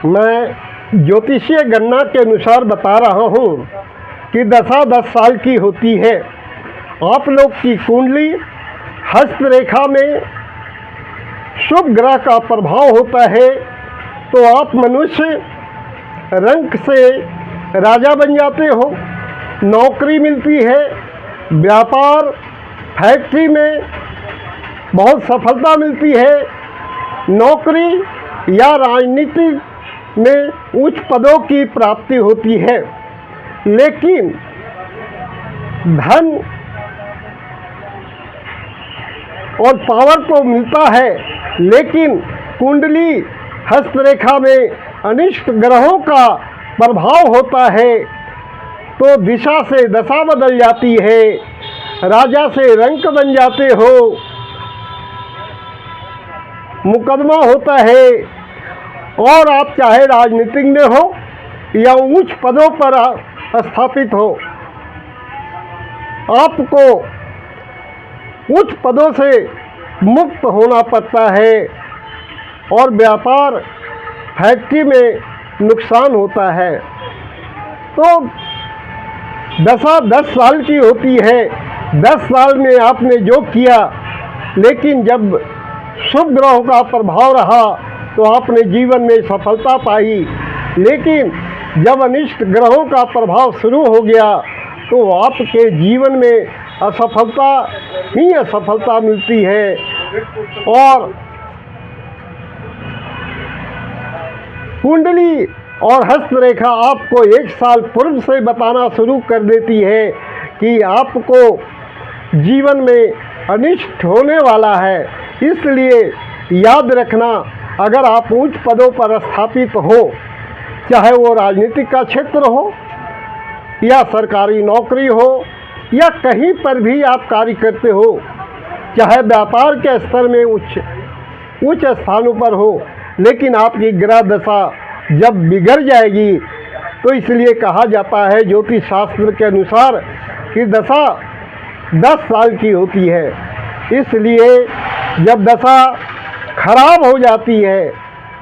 मैं ज्योतिषीय गणना के अनुसार बता रहा हूँ कि दशा 10 साल की होती है। आप लोग की कुंडली हस्तरेखा में शुभ ग्रह का प्रभाव होता है तो आप मनुष्य रंक से राजा बन जाते हो, नौकरी मिलती है, व्यापार फैक्ट्री में बहुत सफलता मिलती है, नौकरी या राजनीति में उच्च पदों की प्राप्ति होती है। लेकिन धन और पावर तो मिलता है, लेकिन कुंडली हस्तरेखा में अनिष्ट ग्रहों का प्रभाव होता है तो दिशा से दशा बदल जाती है, राजा से रंक बन जाते हो, मुकदमा होता है और आप चाहे राजनीतिक में हो या उच्च पदों पर स्थापित हो, आपको उच्च पदों से मुक्त होना पड़ता है और व्यापार फैक्ट्री में नुकसान होता है। तो दशा 10 साल की होती है। 10 साल में आपने जो किया, लेकिन जब शुभ ग्रहों का प्रभाव रहा तो आपने जीवन में सफलता पाई, लेकिन जब अनिष्ट ग्रहों का प्रभाव शुरू हो गया तो आपके जीवन में असफलता ही असफलता मिलती है। और कुंडली और हस्तरेखा आपको 1 साल पूर्व से बताना शुरू कर देती है कि आपको जीवन में अनिष्ट होने वाला है। इसलिए याद रखना, अगर आप उच्च पदों पर स्थापित हो, चाहे वो राजनीतिक का क्षेत्र हो या सरकारी नौकरी हो या कहीं पर भी आप कार्य करते हो, चाहे व्यापार के स्तर में उच्च स्थानों पर हो, लेकिन आपकी ग्रह दशा जब बिगड़ जाएगी तो इसलिए कहा जाता है ज्योतिष शास्त्र के अनुसार कि दशा 10 साल की होती है। इसलिए जब दशा खराब हो जाती है,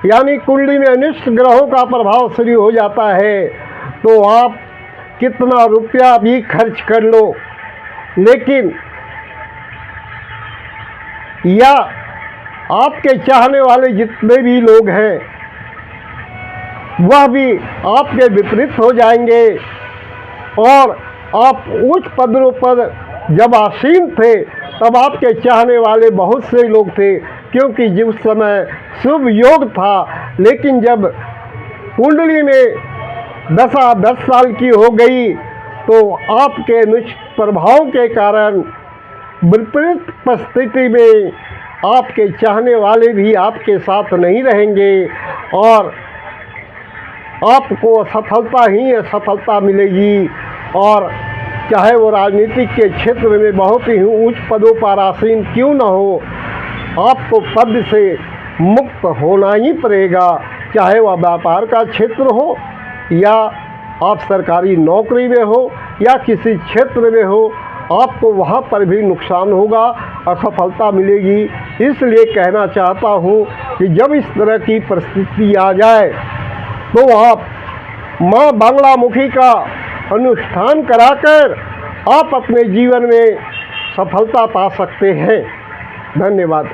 यानी कुंडली में अनिष्ट ग्रहों का प्रभाव शुरू हो जाता है, तो आप कितना रुपया भी खर्च कर लो, लेकिन या आपके चाहने वाले जितने भी लोग हैं वह भी आपके विपरीत हो जाएंगे। और आप उच्च पदों पर जब आसीन थे तब आपके चाहने वाले बहुत से लोग थे, क्योंकि जिस समय शुभ योग था। लेकिन जब कुंडली में दशा 10 साल की हो गई तो आपके प्रभाव के कारण विपरीत परिस्थिति में आपके चाहने वाले भी आपके साथ नहीं रहेंगे और आपको असफलता ही असफलता मिलेगी। और चाहे वो राजनीतिक के क्षेत्र में बहुत ही उच्च पदों पर आसीन क्यों न हो, आपको पद से मुक्त होना ही पड़ेगा। चाहे वह व्यापार का क्षेत्र हो या आप सरकारी नौकरी में हो या किसी क्षेत्र में हो, आपको वहाँ पर भी नुकसान होगा, असफलता मिलेगी। इसलिए कहना चाहता हूँ कि जब इस तरह की परिस्थिति आ जाए तो आप माँ बांग्लामुखी का अनुष्ठान कराकर आप अपने जीवन में सफलता पा सकते हैं। धन्यवाद।